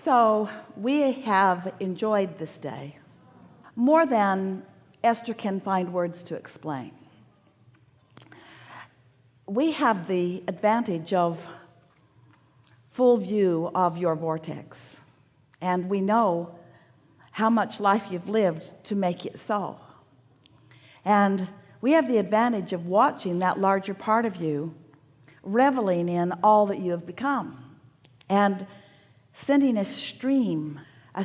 So we have enjoyed this day more than Esther can find words to explain. We have the advantage of full view of your vortex, and we know how much life you've lived to make it so. And we have the advantage of watching that larger part of you reveling in all that you have become and sending a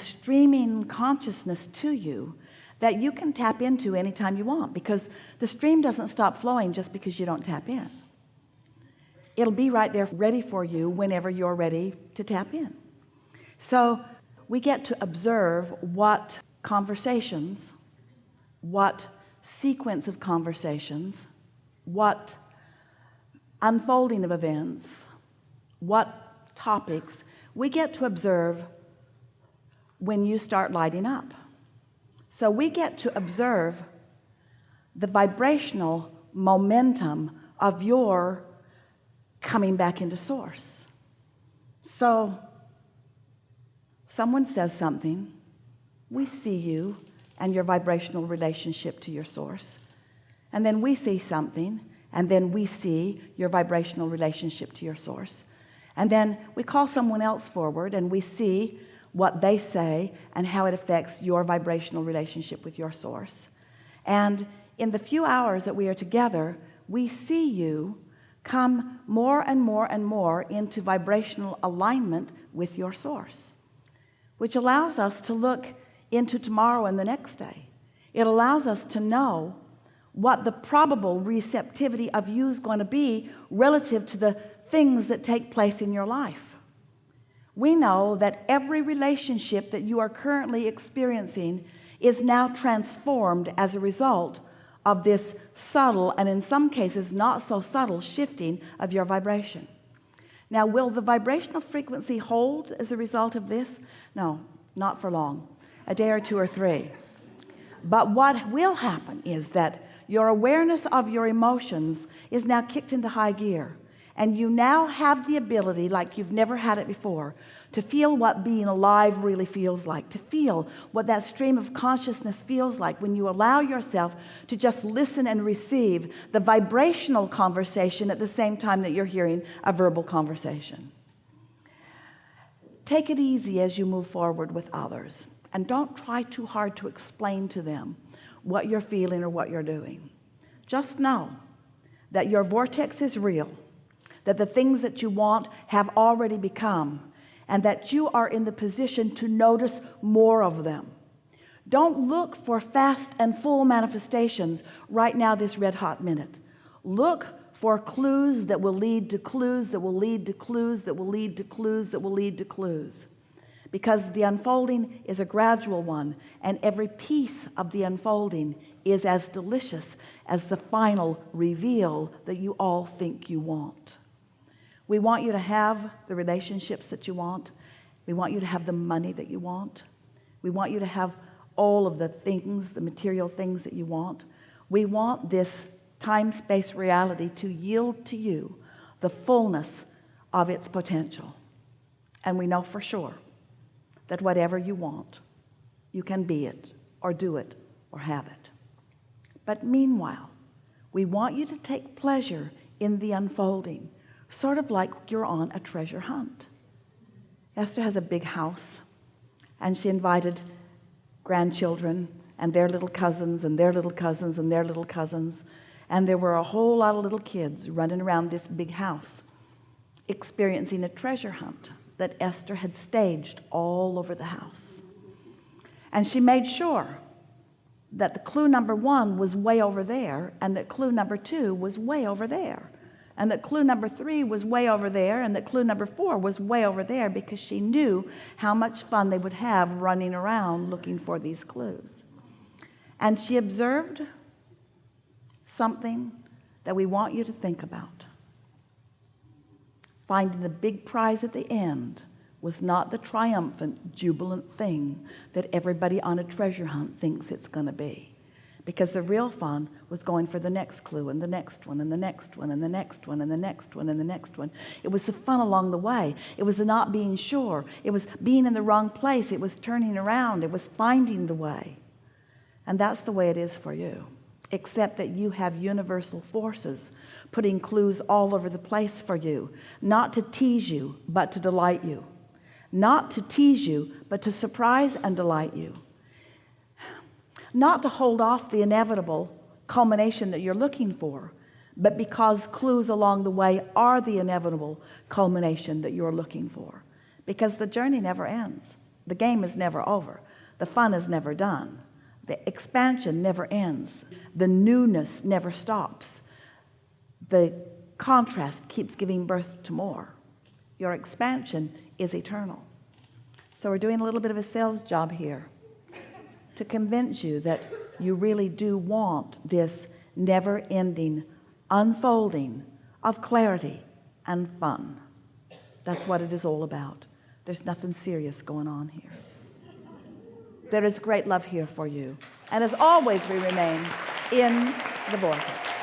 streaming consciousness to you that you can tap into anytime you want, because the stream doesn't stop flowing just because you don't tap in. It'll be right there ready for you whenever you're ready to tap in. So we get to observe what conversations, what sequence of conversations, what unfolding of events, what topics we get to observe when you start lighting up. So we get to observe the vibrational momentum of your coming back into source. So someone says something, we see you and your vibrational relationship to your source, and then we see something, and then we see your vibrational relationship to your source, and then we call someone else forward and we see what they say and how it affects your vibrational relationship with your source. And in the few hours that we are together, we see you come more and more and more into vibrational alignment with your source, which allows us to look into tomorrow and the next day. It allows us to know what the probable receptivity of you is going to be relative to the things that take place in your life. We know that every relationship that you are currently experiencing is now transformed as a result of this subtle, and in some cases not so subtle, shifting of your vibration. Now, will the vibrational frequency hold as a result of this? No, not for long, a day or two or three. But what will happen is that your awareness of your emotions is now kicked into high gear, and you now have the ability, like you've never had it before, to feel what being alive really feels like, to feel what that stream of consciousness feels like when you allow yourself to just listen and receive the vibrational conversation at the same time that you're hearing a verbal conversation. Take it easy as you move forward with others, and don't try too hard to explain to them what you're feeling or what you're doing. Just know that your vortex is real, that the things that you want have already become, and that you are in the position to notice more of them. Don't look for fast and full manifestations right now, this red hot minute. Look for clues that will lead to clues that will lead to clues that will lead to clues that will lead to clues, because the unfolding is a gradual one, and every piece of the unfolding is as delicious as the final reveal that you all think you want. We want you to have the relationships that you want. We want you to have the money that you want. We want you to have all of the things, the material things that you want. We want this time-space reality to yield to you the fullness of its potential. And we know for sure that whatever you want, you can be it or do it or have it. But meanwhile, we want you to take pleasure in the unfolding, sort of like you're on a treasure hunt. Esther has a big house, and she invited grandchildren and their little cousins and their little cousins and their little cousins, and there were a whole lot of little kids running around this big house experiencing a treasure hunt that Esther had staged all over the house. And she made sure that the clue number 1 was way over there, and that clue number 2 was way over there, and that clue number 3 was way over there, and that clue number 4 was way over there, because she knew how much fun they would have running around looking for these clues. And she observed something that we want you to think about. Finding the big prize at the end was not the triumphant, jubilant thing that everybody on a treasure hunt thinks it's going to be. because the real fun was going for the next clue and the next one and the next one and the next one and the next one and the next one. It was the fun along the way. It was the not being sure. It was being in the wrong place. It was turning around. It was finding the way. And that's the way it is for you, except that you have universal forces putting clues all over the place for you, not to tease you but to delight you, not to tease you but to surprise and delight you, not to hold off the inevitable culmination that you're looking for, but because clues along the way are the inevitable culmination that you're looking for, because the journey never ends. The game is never over. The fun is never done. The expansion never ends. The newness never stops. The contrast keeps giving birth to more. Your expansion is eternal. So we're doing a little bit of a sales job here to convince you that you really do want this never-ending unfolding of clarity and fun. That's what it is all about. There's nothing serious going on here. There is great love here for you. And as always, we remain in the vortex.